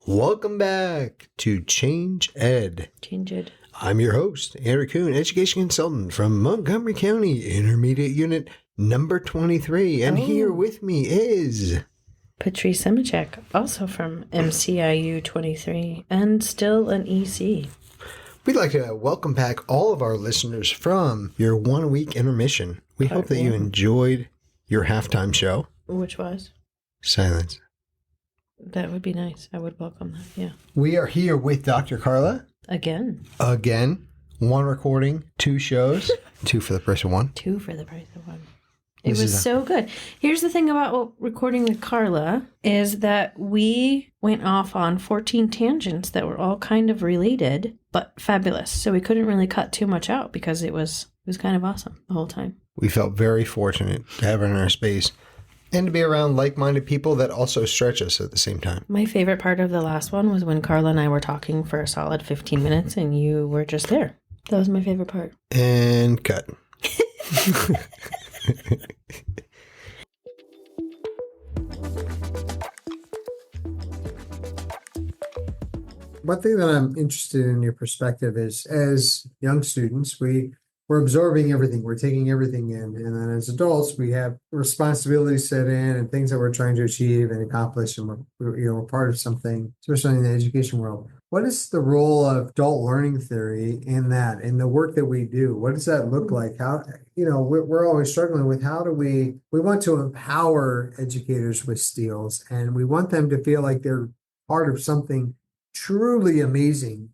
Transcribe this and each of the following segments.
Welcome back to Change Ed. Change Ed. I'm your host, Eric Kuhn, education consultant from Montgomery County, Intermediate Unit number 23. And here with me is Patrice Semichek, also from MCIU 23, and still an EC. We'd like to welcome back all of our listeners from your 1 week intermission. We hope that you enjoyed your halftime show. Which was? Silence. That would be nice. I would welcome that, yeah. We are here with Dr. Carla. Again. One recording, 2 shows. 2 for the price of 1. 2 for the price of 1. It was so good. Here's the thing about recording with Carla is that we went off on 14 tangents that were all kind of related, but fabulous. So we couldn't really cut too much out because it was kind of awesome the whole time. We felt very fortunate to have her in our space and to be around like-minded people that also stretch us at the same time. My favorite part of the last one was when Carla and I were talking for a solid 15 minutes and you were just there. That was my favorite part. And cut. One thing that I'm interested in your perspective is, as young students, we're absorbing everything, we're taking everything in, and then as adults, we have responsibilities set in and things that we're trying to achieve and accomplish, and we're part of something, especially in the education world. What is the role of adult learning theory in that, in the work that we do? What does that look like? How, we're always struggling with how do we want to empower educators with skills, and we want them to feel like they're part of something truly amazing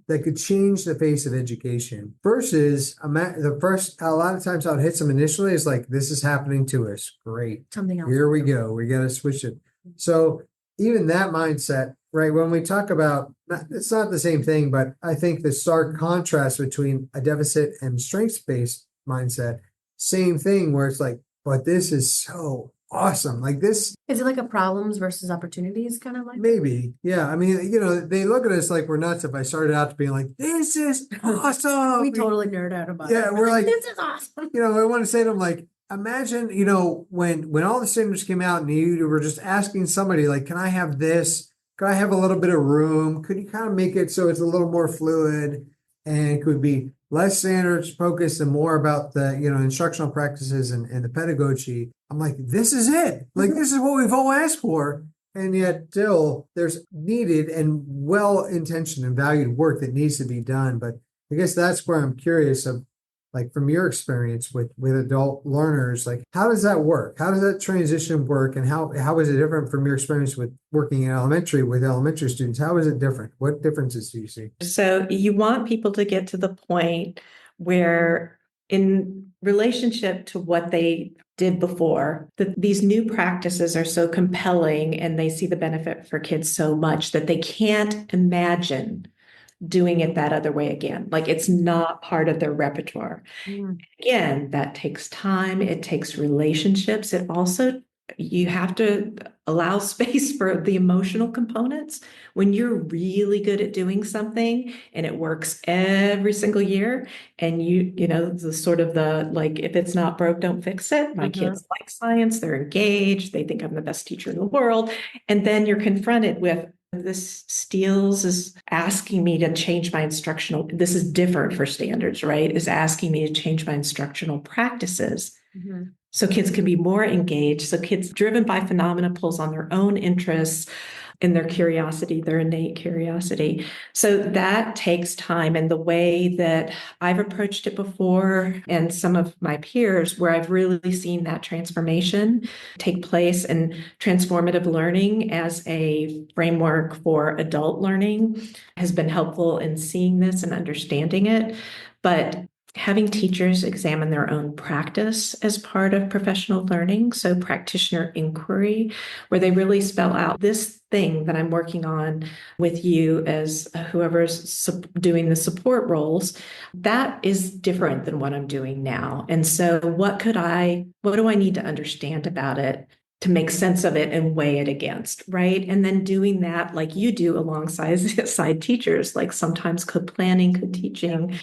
that could change the face of education versus a lot of times how it hits them initially is like, this is happening to us. Great. Something else. Here we go. We got to switch it. So even that mindset, right? When we talk about, it's not the same thing, but I think the stark contrast between a deficit and strengths-based mindset, same thing where it's like, but this is so awesome. Like this. Is it like a problems versus opportunities kind of like? Maybe. Yeah. I mean, they look at us like we're nuts if I started out to being like, this is awesome. We totally nerd out about it. Yeah. We're like, this is awesome. I want to say to them, like, imagine, when all the standards came out and you were just asking somebody like, can I have this? Could I have a little bit of room? Could you kind of make it so it's a little more fluid and could be less standards focused and more about the, instructional practices and the pedagogy? I'm like, this is it. Like, this is what we've all asked for. And yet still there's needed and well-intentioned and valued work that needs to be done. But I guess that's where I'm curious of, like, from your experience with adult learners, like, how does that work? How does that transition work? And how is it different from your experience with working in elementary with elementary students? How is it different? What differences do you see? So you want people to get to the point where, in relationship to what they did before, that these new practices are so compelling and they see the benefit for kids so much that they can't imagine doing it that other way again. Like, it's not part of their repertoire. Again, that takes time. It takes relationships. It also, you have to allow space for the emotional components. When you're really good at doing something and it works every single year, and the sort of the, like, if it's not broke, don't fix it. My kids like science, they're engaged, they think I'm the best teacher in the world. And then you're confronted with, this Steels is asking me to change my instructional, this is different for standards, right? Is asking me to change my instructional practices. So kids can be more engaged. So kids driven by phenomena pulls on their own interests and their curiosity, their innate curiosity. So that takes time. And the way that I've approached it before, and some of my peers, where I've really seen that transformation take place, and transformative learning as a framework for adult learning has been helpful in seeing this and understanding it. But having teachers examine their own practice as part of professional learning, so practitioner inquiry, where they really spell out this thing that I'm working on with you as whoever's doing the support roles, that is different than what I'm doing now. And so what do I need to understand about it to make sense of it and weigh it against, right? And then doing that like you do alongside side teachers, like sometimes co-planning, co-teaching,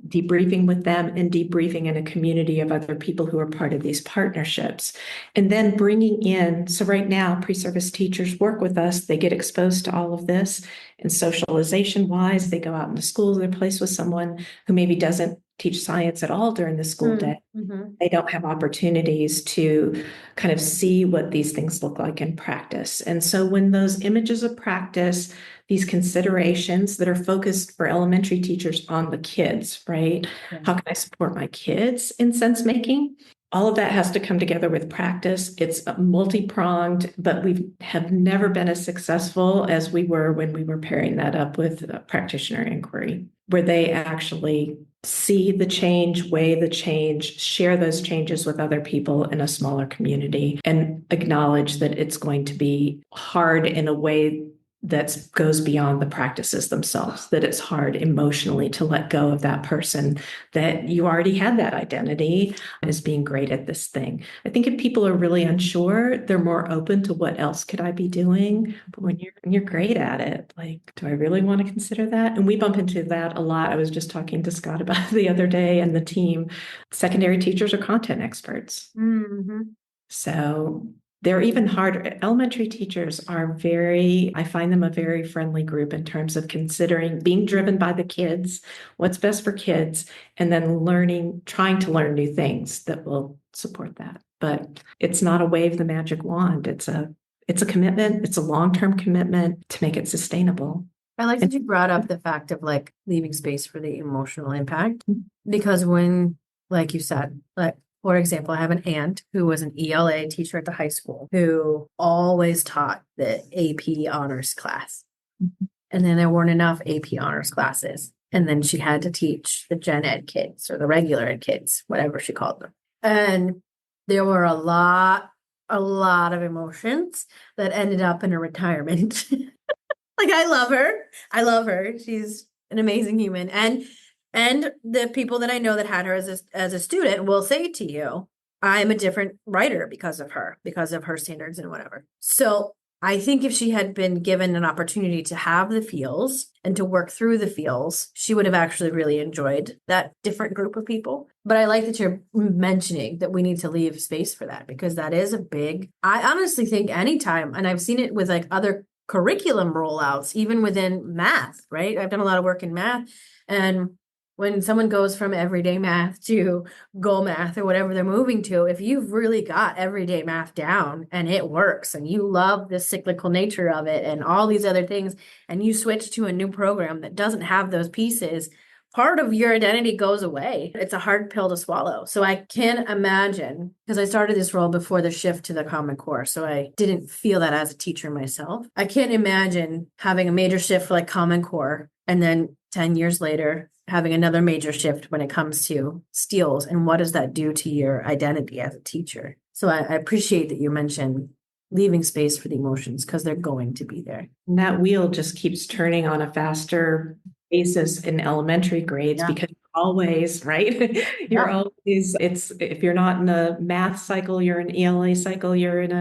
debriefing with them and debriefing in a community of other people who are part of these partnerships. And then bringing in, so right now, pre-service teachers work with us, they get exposed to all of this, and socialization wise, they go out into schools, they're placed with someone who maybe doesn't teach science at all during the school day. They don't have opportunities to kind of see what these things look like in practice. And so when those images of practice, these considerations that are focused for elementary teachers on the kids, right? How can I support my kids in sense making? All of that has to come together with practice. It's multi-pronged, but we have never been as successful as we were when we were pairing that up with practitioner inquiry, where they actually see the change, weigh the change, share those changes with other people in a smaller community, and acknowledge that it's going to be hard in a way that goes beyond the practices themselves, that it's hard emotionally to let go of that person, that you already had that identity as being great at this thing. I think if people are really unsure, they're more open to what else could I be doing? But when you're great at it, like, do I really want to consider that? And we bump into that a lot. I was just talking to Scott about it the other day and the team. Secondary teachers are content experts. So they're even harder. Elementary teachers are I find them a very friendly group in terms of considering being driven by the kids, what's best for kids, and then trying to learn new things that will support that. But it's not a wave the magic wand. It's a commitment. It's a long-term commitment to make it sustainable. I like that you brought up the fact of like leaving space for the emotional impact, because when, like you said, like, for example, I have an aunt who was an ELA teacher at the high school who always taught the AP honors class. And then there weren't enough AP honors classes. And then she had to teach the gen ed kids or the regular ed kids, whatever she called them. And there were a lot of emotions that ended up in her retirement. Like, I love her. I love her. She's an amazing human. And the people that I know that had her as a student will say to you, I'm a different writer because of her standards and whatever. So I think if she had been given an opportunity to have the feels and to work through the feels, she would have actually really enjoyed that different group of people. But I like that you're mentioning that we need to leave space for that, because that is I honestly think anytime, and I've seen it with like other curriculum rollouts, even within math, right? I've done a lot of work in math, and when someone goes from everyday math to goal math or whatever they're moving to, if you've really got everyday math down and it works and you love the cyclical nature of it and all these other things, and you switch to a new program that doesn't have those pieces, part of your identity goes away. It's a hard pill to swallow. So I can imagine, because I started this role before the shift to the Common Core, so I didn't feel that as a teacher myself. I can't imagine having a major shift for like Common Core and then 10 years later having another major shift when it comes to steels, and what does that do to your identity as a teacher? So I appreciate that you mentioned leaving space for the emotions, because they're going to be there. And that wheel just keeps turning on a faster basis in elementary grades, because always, right? You're always, if you're not in a math cycle, you're in ELA cycle, you're in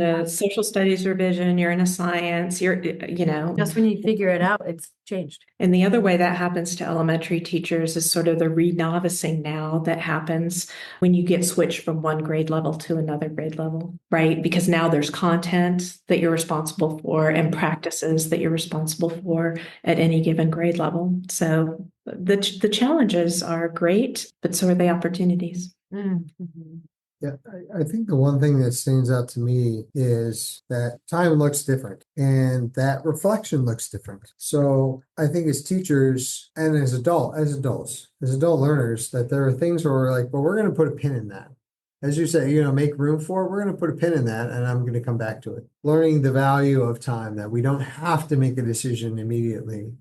a social studies revision, you're in a science, Just when you figure it out, it's changed. And the other way that happens to elementary teachers is sort of the re-novicing now that happens when you get switched from one grade level to another grade level, right? Because now there's content that you're responsible for and practices that you're responsible for at any given grade level. So the challenges are great, but so are the opportunities. Mm-hmm. Yeah, I think the one thing that stands out to me is that time looks different and that reflection looks different. So I think as teachers and as adult learners, that there are things where we're like, well, we're going to put a pin in that. As you say, make room for it. We're going to put a pin in that, and I'm going to come back to it. Learning the value of time, that we don't have to make a decision immediately.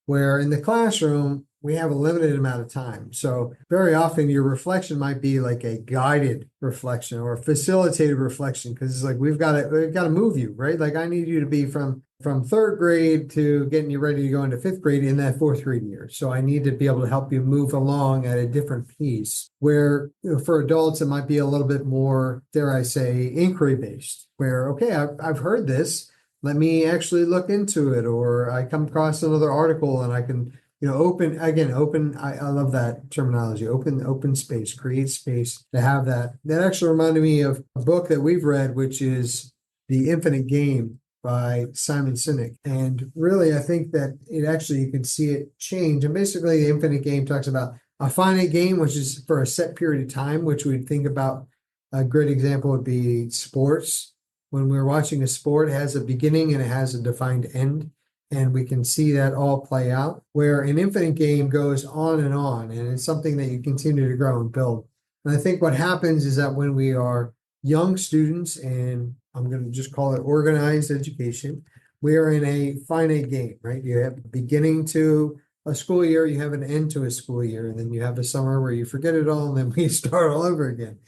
where in the classroom, we have a limited amount of time. So very often your reflection might be like a guided reflection or a facilitated reflection, because it's like we've got to move you, right? Like I need you to be from third grade to getting you ready to go into fifth grade in that fourth grade year. So I need to be able to help you move along at a different pace, where for adults, it might be a little bit more, dare I say, inquiry based, where, okay, I've heard this. Let me actually look into it. Or I come across another article and I can, open, I love that terminology, open space, create space to have that. That actually reminded me of a book that we've read, which is The Infinite Game by Simon Sinek. And really, I think that you can see it change. And basically, the Infinite Game talks about a finite game, which is for a set period of time, which we'd think about. A great example would be sports. When we're watching a sport, it has a beginning and it has a defined end. And we can see that all play out, where an infinite game goes on, and it's something that you continue to grow and build. And I think what happens is that when we are young students, and I'm going to just call it organized education, we are in a finite game, right? You have a beginning to a school year, you have an end to a school year, and then you have a summer where you forget it all, and then we start all over again.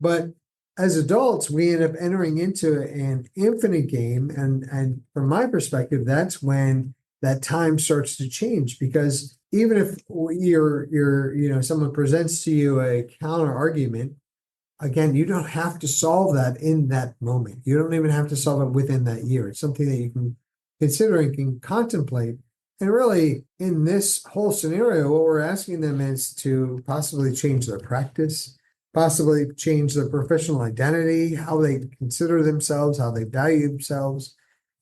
But as adults, we end up entering into an infinite game. And from my perspective, that's when that time starts to change, because even if someone presents to you a counter argument, again, you don't have to solve that in that moment. You don't even have to solve it within that year. It's something that you can consider and can contemplate. And really, in this whole scenario, what we're asking them is to possibly change their practice, possibly change their professional identity, how they consider themselves, how they value themselves,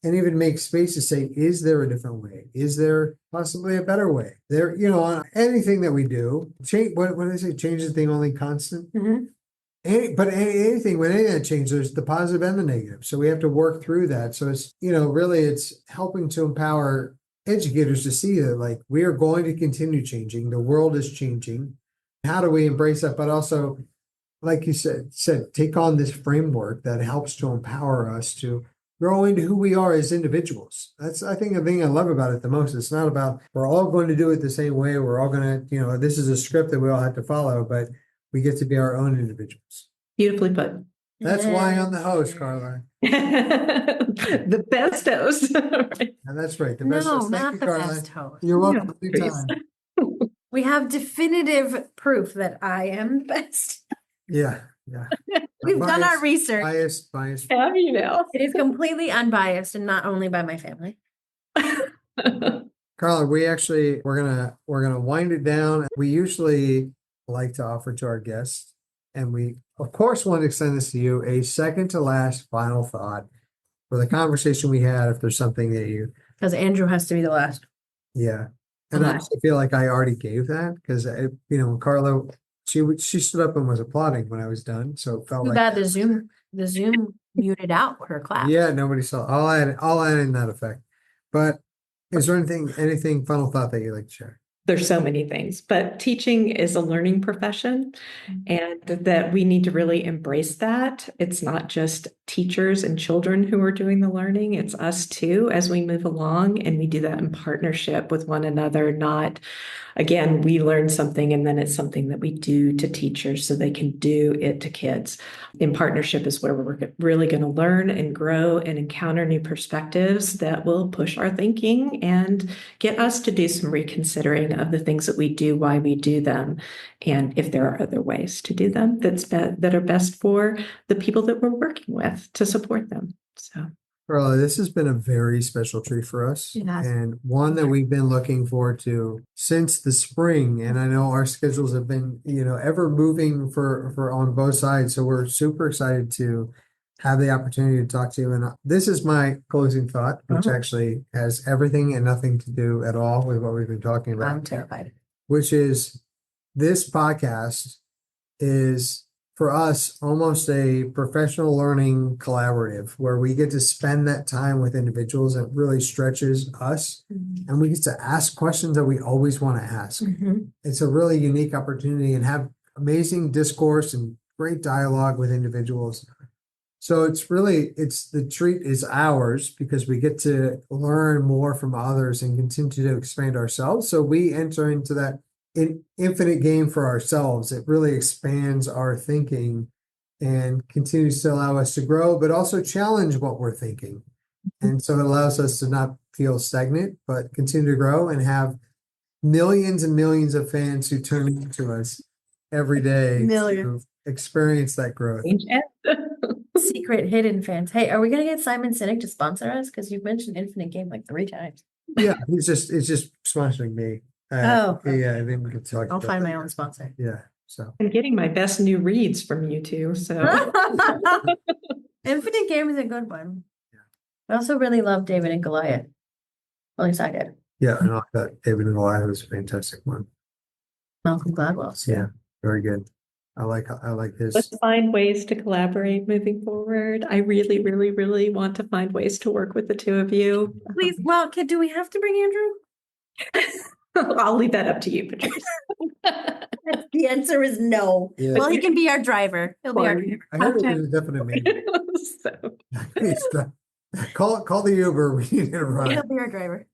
and even make space to say, is there a different way? Is there possibly a better way? There, on anything that we do, change. What do they say? Change is the only constant. Mm-hmm. But anything, when anything that changes, there's the positive and the negative. So we have to work through that. So it's, really it's helping to empower educators to see that, like, we are going to continue changing. The world is changing. How do we embrace that? But also, like you said, take on this framework that helps to empower us to grow into who we are as individuals. That's, I think, the thing I love about it the most. It's not about we're all going to do it the same way. We're all going to, this is a script that we all have to follow, but we get to be our own individuals. Beautifully put. That's why I'm the host, Carla. The best host. And that's right. The best host. Thank not you, the Carla. best host. You're welcome Yeah, anytime. We have definitive proof that I am the best. Yeah. We've done our research. Biased. Have you know? It is completely unbiased and not only by my family. Carla, we're gonna wind it down. We usually like to offer to our guests, and we of course want to extend this to you, a second to last final thought for the conversation we had. If there's something that you, Because Andrew has to be the last. yeah, and I also feel like I already gave that, because Carla, she stood up and was applauding when I was done, so it felt Too like bad the Zoom muted out her clap. yeah, nobody saw. I'll add in that effect. But is there anything final thought that you'd like to share? There's so many things, but teaching is a learning profession, and that we need to really embrace that. It's not just teachers and children who are doing the learning, it's us too as we move along, and we do that in partnership with one another, not, again, we learn something and then it's something that we do to teachers so they can do it to kids. In partnership is where we're really going to learn and grow and encounter new perspectives that will push our thinking and get us to do some reconsidering of the things that we do, why we do them, and if there are other ways to do them that are best for the people that we're working with to support them. So, Carla, this has been a very special treat for us, It has. and one that we've been looking forward to since the spring. And I know our schedules have been, ever moving for on both sides. So we're super excited to have the opportunity to talk to you. And this is my closing thought, which actually has everything and nothing to do at all with what we've been talking about. I'm terrified. Which is, this podcast is, for us, almost a professional learning collaborative, where we get to spend that time with individuals that really stretches us, and we get to ask questions that we always want to ask. It's a really unique opportunity, and have amazing discourse and great dialogue with individuals. So the treat is ours because we get to learn more from others and continue to expand ourselves. So we enter into that infinite game for ourselves. It really expands our thinking and continues to allow us to grow, but also challenge what we're thinking. And so it allows us to not feel stagnant, but continue to grow and have millions and millions of fans who turn into us every day to experience that growth. Secret hidden fans. Hey, are we gonna get Simon Sinek to sponsor us? Because you've mentioned Infinite Game like 3 times. Yeah, it's just sponsoring me. Oh. Yeah, I think we could talk. I'll about find that. my own sponsor. Yeah, so I'm getting my best new reads from you two. So Infinite Game is a good one. I also really love David and Goliath. At least I did. yeah, and I thought David and Goliath was a fantastic one. Malcolm Gladwell's. Yeah, very good. I like his. let's find ways to collaborate moving forward. I really, really, really want to find ways to work with the two of you. Please, well, do we have to bring Andrew? I'll leave that up to you, Patrice. The answer is no. Yeah. Well, he can be our driver. He'll be our driver. I heard it was a definite maybe. So. Call the Uber. We need to run. He'll be our driver.